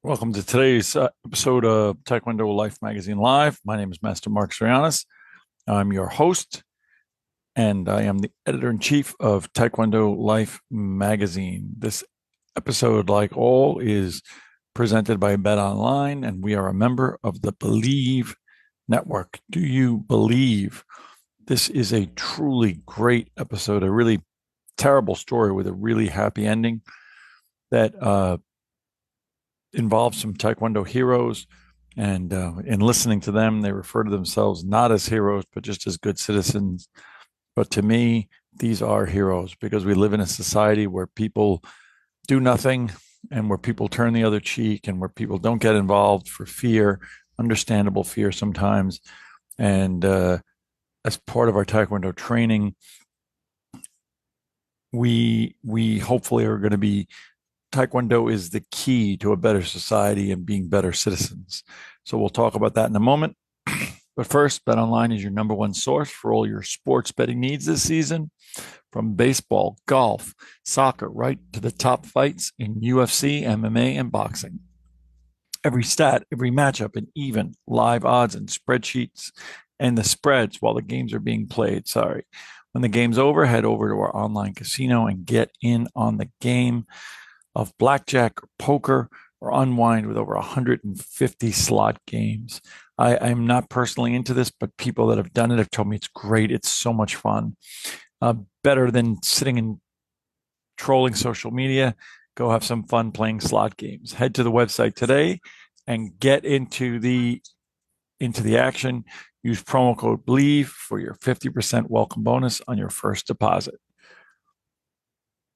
Welcome to today's episode of Taekwondo Life Magazine Live. My name is Master Marc Zirogiannis. I'm your host, and I am the editor-in-chief of Taekwondo Life Magazine. This episode, like all, is presented by Bet Online, and we are a member of the Believe Network. Do you believe? This is a truly great episode, a really terrible story with a really happy ending that involves some Taekwondo heroes. And in listening to them, they refer to themselves not as heroes, but just as good citizens. But to me, these are heroes because we live in a society where people do nothing and where people turn the other cheek and where people don't get involved for fear, understandable fear sometimes. And as part of our Taekwondo training, we hopefully are going to be Taekwondo is the key to a better society and being better citizens. So we'll talk about that in a moment. But first, BetOnline is your number one source for all your sports betting needs this season, from baseball, golf, soccer, right to the top fights in UFC, MMA, and boxing. Every stat, every matchup, and even live odds and spreadsheets and the spreads while the games are being played. Sorry. When the game's over, head over to our online casino and get in on the game of blackjack or poker or unwind with over 150 slot games. I'm not personally into this, but people that have done it have told me it's great. It's so much fun. Better than sitting and trolling social media. Go have some fun playing slot games. Head to the website today and get into the action. Use promo code BELIEVE for your 50% welcome bonus on your first deposit.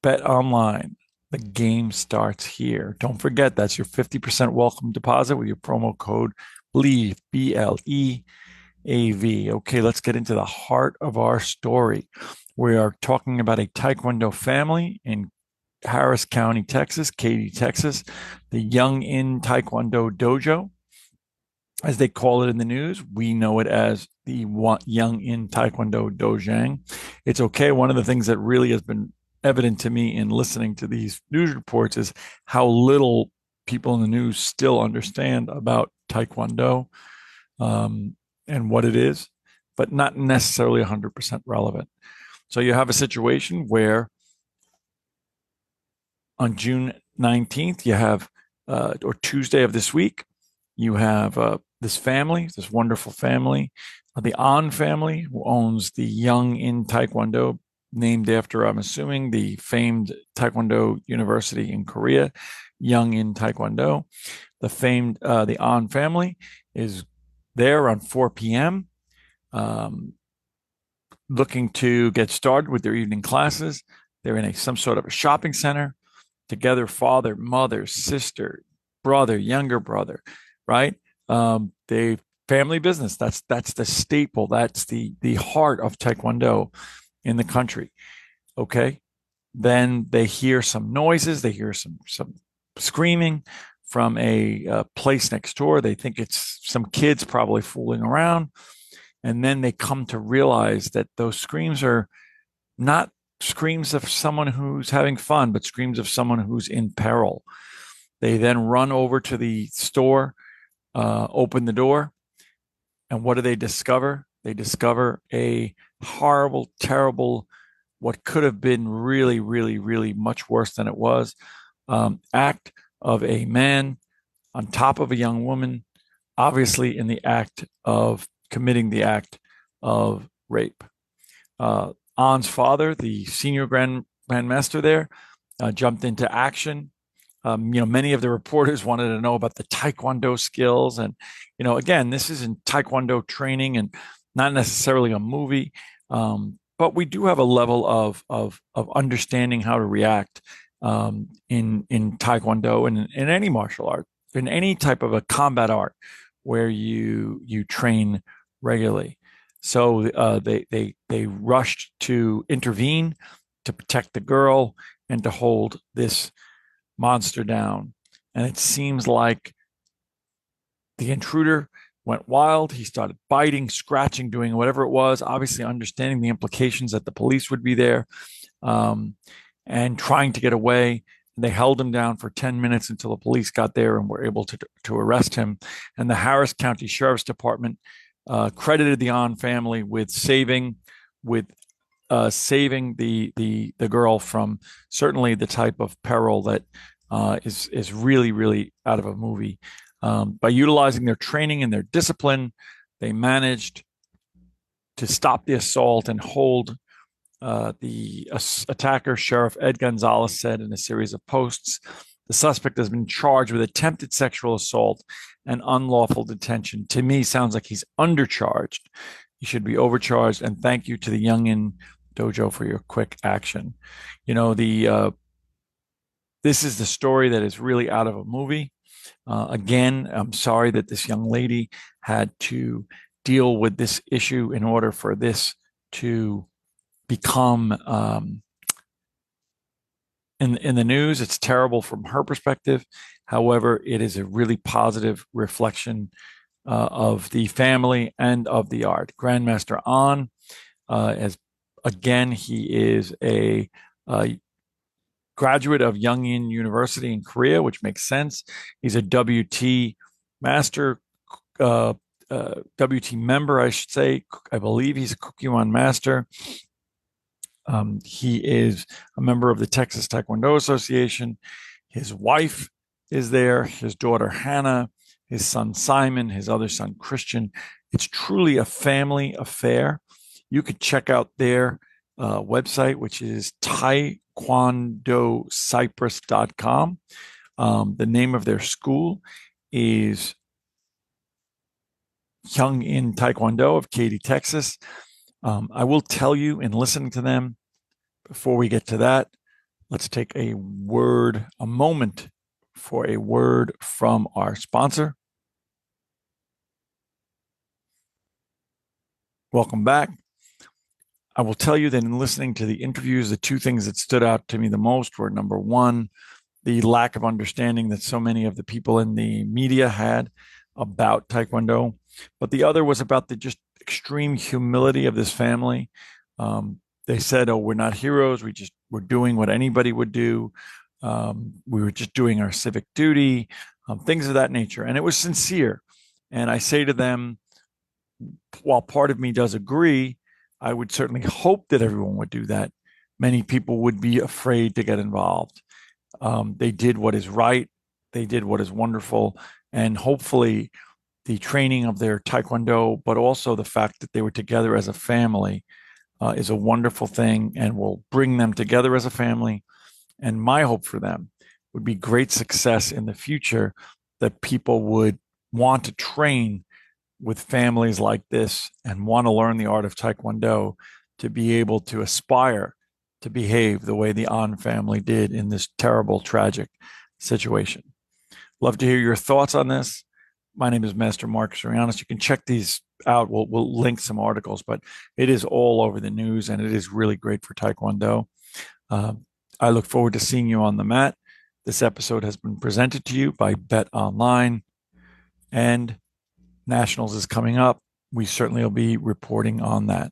Bet online. The game starts here. Don't forget, that's your 50% welcome deposit with your promo code BELIEVE, BLEAV. Okay, let's get into the heart of our story. We are talking about a Taekwondo family in Harris County, Texas, Katy, Texas, the Yong-In Taekwondo Dojo, as they call it in the news. We know it as the Yong-In Taekwondo Dojang. It's okay. One of the things that really has been evident to me in listening to these news reports is how little people in the news still understand about Taekwondo and what it is, but not necessarily 100% relevant. So you have a situation where on June 19th, you have, or Tuesday of this week, you have this family, this wonderful family, the An family, who owns the Yong-In Taekwondo, named after, I'm assuming, the famed Taekwondo University in Korea, Yong-In Taekwondo. The An family is there around 4 p.m., looking to get started with their evening classes. They're in some sort of a shopping center together, father, mother, sister, brother, younger brother, right? They family business. That's the staple. That's the heart of Taekwondo in the country. Okay. Then they hear some noises. They hear some screaming from a place next door. They think it's some kids probably fooling around. And then they come to realize that those screams are not screams of someone who's having fun, but screams of someone who's in peril. They then run over to the store, open the door, and what do they discover? They discover a horrible, terrible, what could have been really, really, really much worse than it was, act of a man on top of a young woman, obviously in the act of committing the act of rape. An's father, the senior grandmaster there, jumped into action. Many of the reporters wanted to know about the Taekwondo skills. And, again, this isn't Taekwondo training and not necessarily a movie. But we do have a level of understanding how to react in Taekwondo and in any martial art, in any type of a combat art where you train regularly. So they rushed to intervene to protect the girl and to hold this monster down. And it seems like the intruder went wild. He started biting, scratching, doing whatever it was, obviously understanding the implications that the police would be there, and trying to get away. They held him down for 10 minutes until the police got there and were able to arrest him. And the Harris County Sheriff's Department credited the On family with with saving the girl from certainly the type of peril that is really really out of a movie. By utilizing their training and their discipline, they managed to stop the assault and hold the attacker. Sheriff Ed Gonzalez said in a series of posts, the suspect has been charged with attempted sexual assault and unlawful detention. To me, sounds like he's undercharged. He should be overcharged. And thank you to the Yong-In Dojo for your quick action. You know, this is the story that is really out of a movie. Again, I'm sorry that this young lady had to deal with this issue in order for this to become in the news. It's terrible from her perspective. However, it is a really positive reflection of the family and of the art. Grandmaster On, as again, he is a graduate of Yong-In University in Korea, which makes sense. He's a WT master, WT member, I should say. I believe he's a Kukkiwan master. He is a member of the Texas Taekwondo Association. His wife is there, his daughter Hannah, his son Simon, his other son Christian. It's truly a family affair. You could check out their website, which is taekwondocyprus.com. The name of their school is Yong-In Taekwondo of Katy, Texas. I will tell you in listening to them, before we get to that, let's take a moment for a word from our sponsor. Welcome back. I will tell you that in listening to the interviews, the two things that stood out to me the most were, number one, the lack of understanding that so many of the people in the media had about Taekwondo, but the other was about the just extreme humility of this family. They said, "Oh, we're not heroes. We're doing what anybody would do. We were just doing our civic duty, things of that nature." And it was sincere. And I say to them, while part of me does agree, I would certainly hope that everyone would do that. Many people would be afraid to get involved. They did what is right. They did what is wonderful. And hopefully the training of their Taekwondo, but also the fact that they were together as a family is a wonderful thing and will bring them together as a family. And my hope for them would be great success in the future, that people would want to train with families like this and want to learn the art of Taekwondo to be able to aspire to behave the way the On family did in this terrible, tragic situation. Love to hear your thoughts on this. My name is Master Marc Zirogiannis. You can check these out. We'll link some articles, but it is all over the news and it is really great for Taekwondo. I look forward to seeing you on the mat. This episode has been presented to you by Bet Online, and Nationals is coming up. We certainly will be reporting on that.